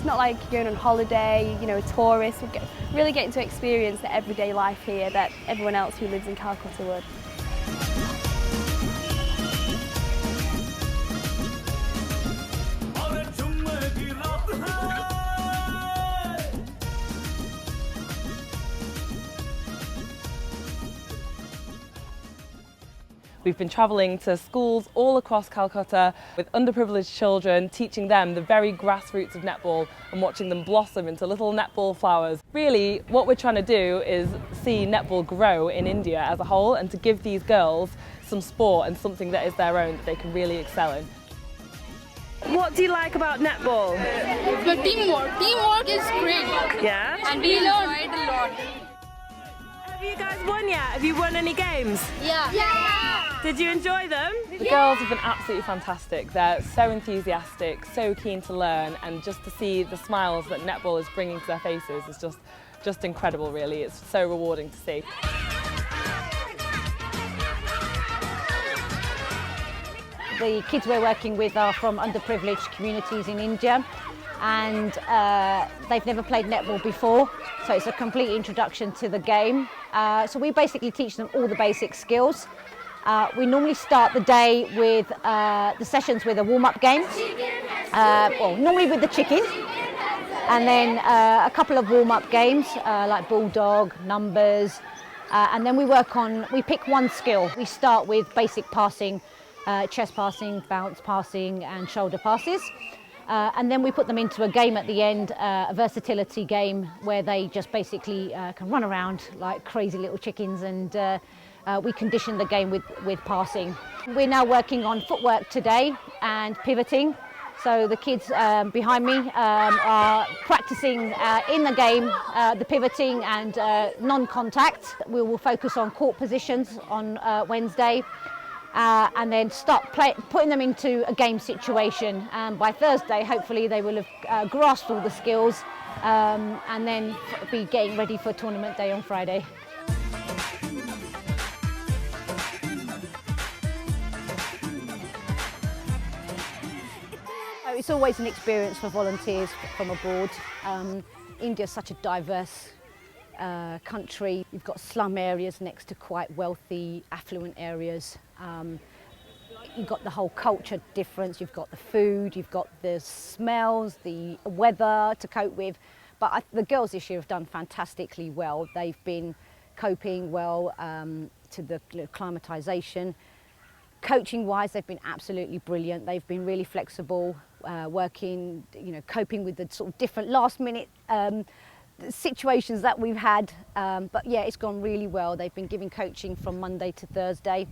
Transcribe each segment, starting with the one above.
not like you're going on holiday, you know, a tourist. We're really getting to experience the everyday life here that everyone else who lives in Calcutta would. We've been travelling to schools all across Calcutta with underprivileged children, teaching them the very grassroots of netball and watching them blossom into little netball flowers. Really, what we're trying to do is see netball grow in India as a whole and to give these girls some sport and something that is their own that they can really excel in. What do you like about netball? The teamwork. Teamwork is great. Yeah? And we learned a lot. Have you guys won yet? Have you won any games? Yeah. Did you enjoy them? The girls have been absolutely fantastic. They're so enthusiastic, so keen to learn, and just to see the smiles that netball is bringing to their faces is just incredible, really. It's so rewarding to see. The kids we're working with are from underprivileged communities in India, and they've never played netball before, so it's a complete introduction to the game. So we basically teach them all the basic skills. We normally start the day with the sessions with a warm-up game, well, normally with the chicken, and then a couple of warm-up games like bulldog, numbers, and then we pick one skill. We start with basic passing, chest passing, bounce passing and shoulder passes. And then we put them into a game at the end, a versatility game where they just basically can run around like crazy little chickens, and we condition the game with passing. We're now working on footwork today and pivoting. So the kids behind me are practicing in the game the pivoting and non-contact. We will focus on court positions on Wednesday. And then start putting them into a game situation. By Thursday, hopefully, they will have grasped all the skills and then be getting ready for tournament day on Friday. It's always an experience for volunteers from abroad. India is such a diverse country. You've got slum areas next to quite wealthy, affluent areas. You've got the whole culture difference, you've got the food, you've got the smells, the weather to cope with. But the girls this year have done fantastically well. They've been coping well to the climatisation. Coaching-wise, they've been absolutely brilliant. They've been really flexible, working, coping with the sort of different last-minute situations that we've had. But yeah, it's gone really well. They've been giving coaching from Monday to Thursday.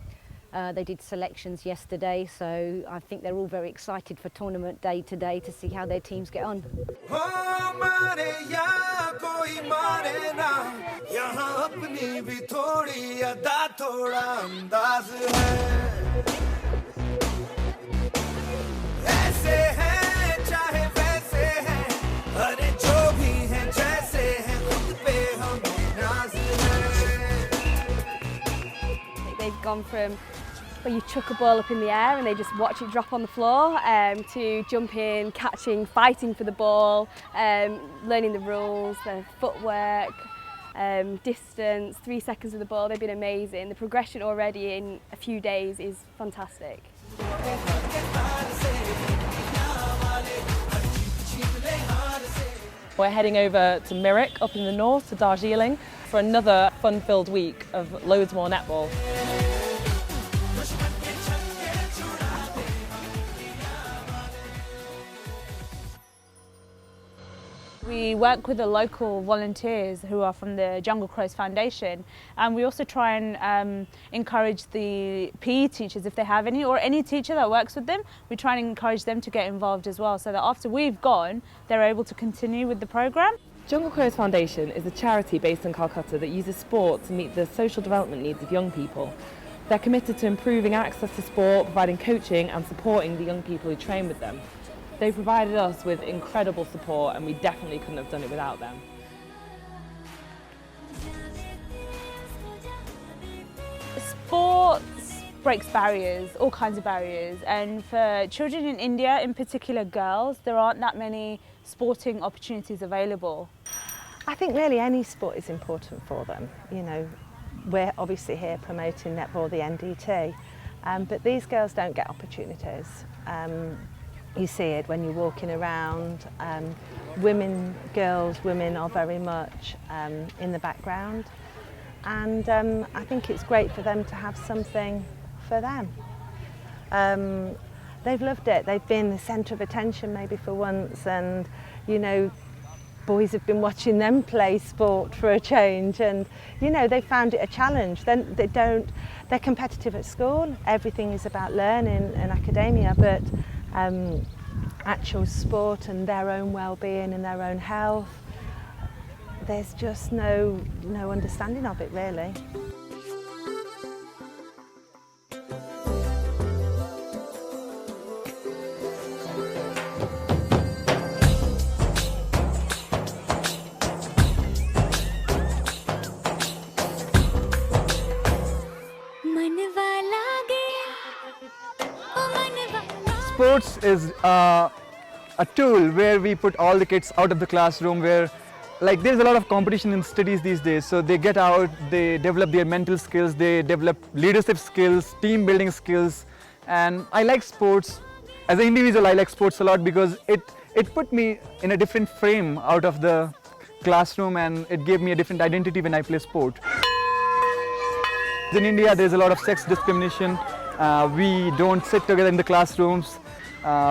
They did selections yesterday, so I think they're all very excited for tournament day today to see how their teams get on. They've gone from where you chuck a ball up in the air and they just watch it drop on the floor to jumping, catching, fighting for the ball, learning the rules, their footwork, distance, 3 seconds of the ball. They've been amazing. The progression already in a few days is fantastic. We're heading over to Mirik up in the north to Darjeeling for another fun-filled week of loads more netball. We work with the local volunteers who are from the Jungle Crows Foundation, and we also try and encourage the PE teachers, if they have any, or any teacher that works with them. We try and encourage them to get involved as well, so that after we've gone, they're able to continue with the programme. Jungle Crows Foundation is a charity based in Calcutta that uses sport to meet the social development needs of young people. They're committed to improving access to sport, providing coaching and supporting the young people who train with them. They provided us with incredible support, and we definitely couldn't have done it without them. Sports breaks barriers, all kinds of barriers. And for children in India, in particular girls, there aren't that many sporting opportunities available. I think really any sport is important for them. You know, we're obviously here promoting netball, the NDT, but these girls don't get opportunities. You see it when you're walking around. Women are very much in the background, and I think it's great for them to have something for them. They've loved it. They've been the centre of attention maybe for once, and you know, boys have been watching them play sport for a change, and you know, they found it a challenge. Then they're competitive at school. Everything is about learning and academia, but actual sport and their own well-being and their own health, there's just no understanding of it really. Sports is a tool where we put all the kids out of the classroom, where like there's a lot of competition in studies these days, so they get out, they develop their mental skills, they develop leadership skills, team building skills. And I like sports. As an individual, I like sports a lot because it put me in a different frame out of the classroom, and it gave me a different identity when I play sport. In India, there's a lot of sex discrimination. We don't sit together in the classrooms.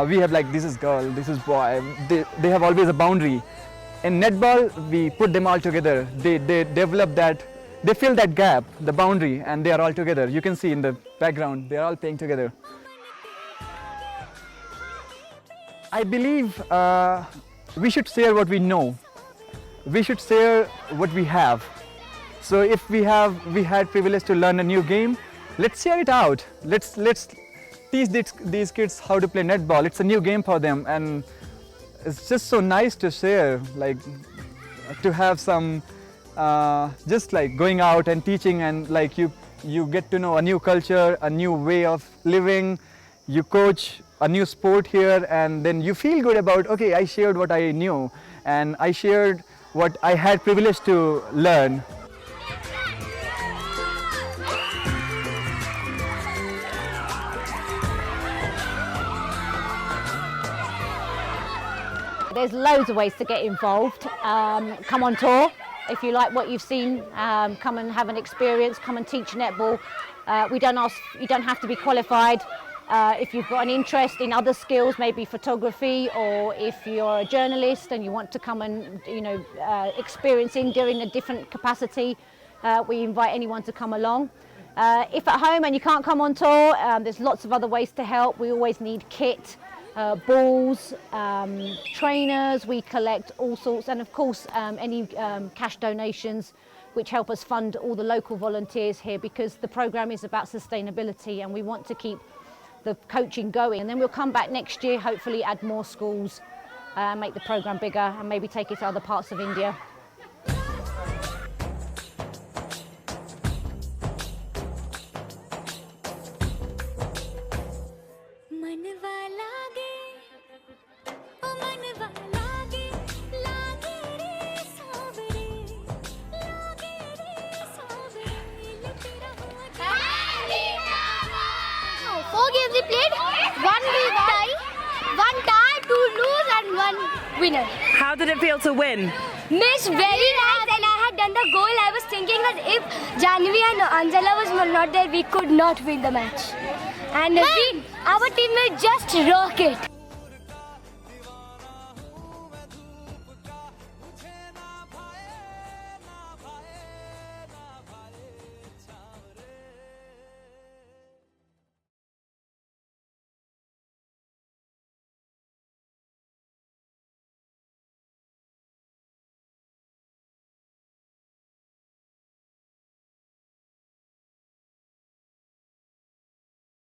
We have like, this is girl, this is boy. They have always a boundary. In netball, we put them all together. They develop that, they fill that gap, the boundary, and they are all together. You can see in the background, they are all playing together. I believe we should share what we know. We should share what we have. So if we had privilege to learn a new game, let's share it out. Let's teach these kids how to play netball. It's a new game for them, and it's just so nice to share, like to have some, just like going out and teaching, and like you get to know a new culture, a new way of living. You coach a new sport here, and then you feel good about, okay, I shared what I knew, and I shared what I had privilege to learn. There's loads of ways to get involved. Come on tour. If you like what you've seen, come and have an experience, come and teach netball. You don't have to be qualified. If you've got an interest in other skills, maybe photography, or if you're a journalist and you want to come and experience India in a different capacity, we invite anyone to come along. If at home and you can't come on tour, there's lots of other ways to help. We always need kit. Balls, trainers, we collect all sorts, and of course any cash donations which help us fund all the local volunteers here, because the programme is about sustainability and we want to keep the coaching going. And then we'll come back next year, hopefully add more schools, make the programme bigger, and maybe take it to other parts of India. Winner. How did it feel to win? Miss, very nice, and I had done the goal. I was thinking that if Janvi and Anjala was not there, we could not win the match. And our team will just rock it.